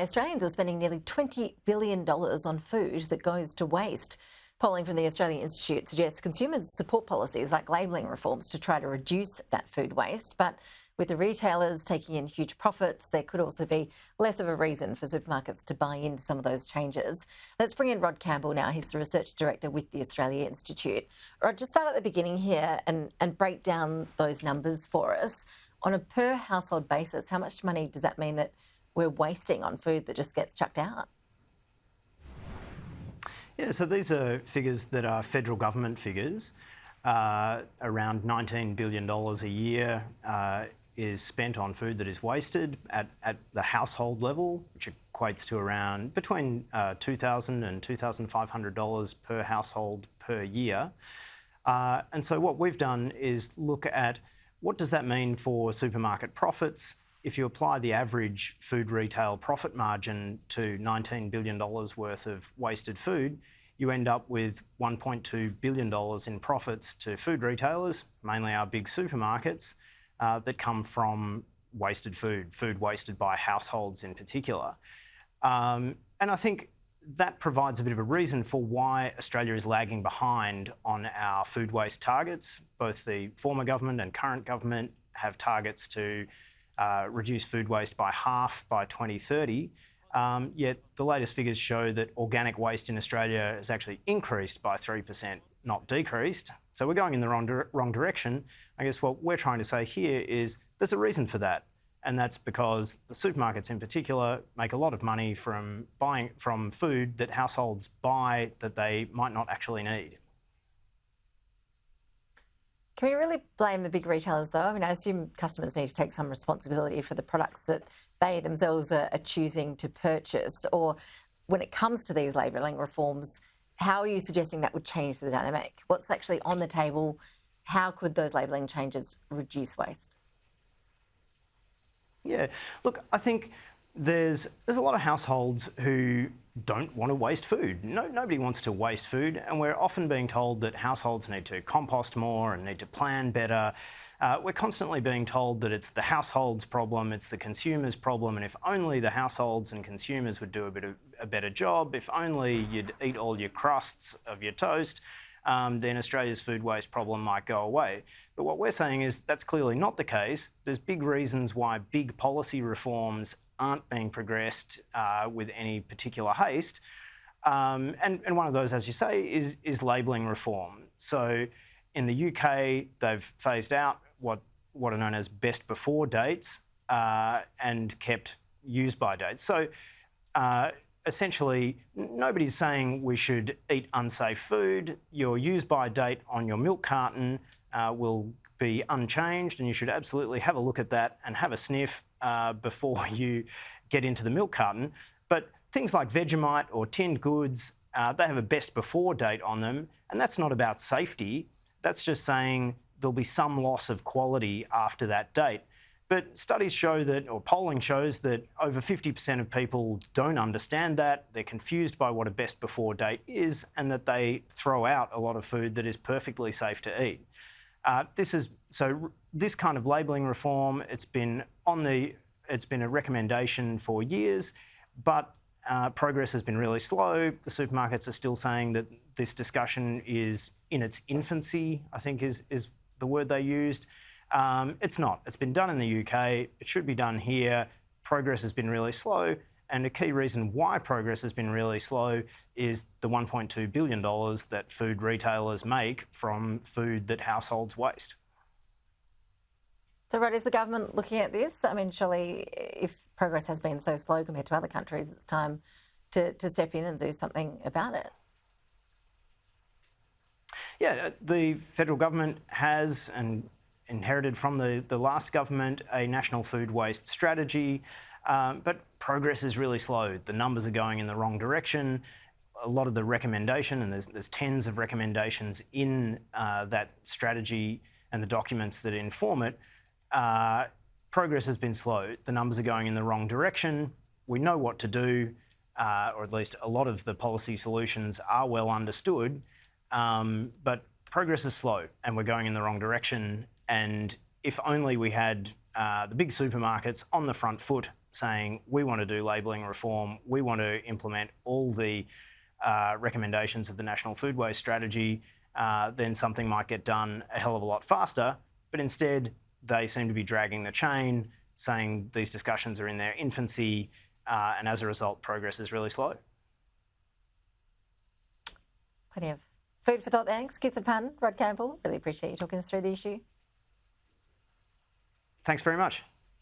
Australians are spending nearly $20 billion on food that goes to waste. Polling from the Australian Institute suggests consumers support policies like labelling reforms to try to reduce that food waste. But with the retailers taking in huge profits, there could also be less of a reason for supermarkets to buy into some of those changes. Let's bring in Rod Campbell now. He's the Research Director with the Australia Institute. Rod, just start at the beginning here and break down those numbers for us. On a per household basis, how much money does that mean that we're wasting on food that just gets chucked out? Yeah, so these are figures that are federal government figures. Around $19 billion a year is spent on food that is wasted at the household level, which equates to around between $2,000 and $2,500 per household per year. And so what we've done is look at what does that mean for supermarket profits. If you apply the average food retail profit margin to $19 billion worth of wasted food, you end up with $1.2 billion in profits to food retailers, mainly our big supermarkets, that come from wasted food wasted by households in particular. And I think that provides a bit of a reason for why Australia is lagging behind on our food waste targets. Both the former government and current government have targets to reduce food waste by half by 2030, yet the latest figures show that organic waste in Australia has actually increased by 3%, not decreased. So we're going in the wrong direction. I guess what we're trying to say here is there's a reason for that, and that's because the supermarkets in particular make a lot of money from buying from food that households buy that they might not actually need. Can we really blame the big retailers though? I mean, I assume customers need to take some responsibility for the products that they themselves are choosing to purchase. Or when it comes to these labelling reforms, how are you suggesting that would change the dynamic? What's actually on the table? How could those labelling changes reduce waste? Yeah, look, I think there's a lot of households who don't want to waste food. Nobody wants to waste food, and we're often being told that households need to compost more and need to plan better. We're constantly being told that it's the household's problem, it's the consumer's problem, and if only the households and consumers would do a better job, if only you'd eat all your crusts of your toast, then Australia's food waste problem might go away. But what we're saying is that's clearly not the case. There's big reasons why big policy reforms aren't being progressed with any particular haste. And one of those, as you say, is labelling reform. So in the UK, they've phased out what are known as best before dates and kept use by dates. So essentially, nobody's saying we should eat unsafe food. Your use by date on your milk carton will be unchanged, and you should absolutely have a look at that and have a sniff before you get into the milk carton. But things like Vegemite or tinned goods, they have a best before date on them, and that's not about safety. That's just saying there'll be some loss of quality after that date. But studies show that, or polling shows that over 50% of people don't understand that, they're confused by what a best before date is, and that they throw out a lot of food that is perfectly safe to eat. This kind of labelling reform, it's been a recommendation for years, but progress has been really slow. The supermarkets are still saying that this discussion is in its infancy, I think is the word they used. It's not. It's been done in the UK. It should be done here. Progress has been really slow. And a key reason why progress has been really slow is the $1.2 billion that food retailers make from food that households waste. So, Rod, is the government looking at this? I mean, surely if progress has been so slow compared to other countries, it's time to step in and do something about it. Yeah, the federal government has, and inherited from the last government, a national food waste strategy, but progress is really slow. The numbers are going in the wrong direction. A lot of the recommendation, and there's tens of recommendations in that strategy and the documents that inform it, progress has been slow. The numbers are going in the wrong direction. We know what to do, or at least a lot of the policy solutions are well understood, but progress is slow and we're going in the wrong direction. And if only we had the big supermarkets on the front foot saying, we want to do labelling reform, we want to implement all the recommendations of the National Food Waste Strategy, then something might get done a hell of a lot faster. But instead, they seem to be dragging the chain, saying these discussions are in their infancy, and as a result, progress is really slow. Plenty of food for thought there. Excuse the pun, Rod Campbell. Really appreciate you talking us through the issue. Thanks very much.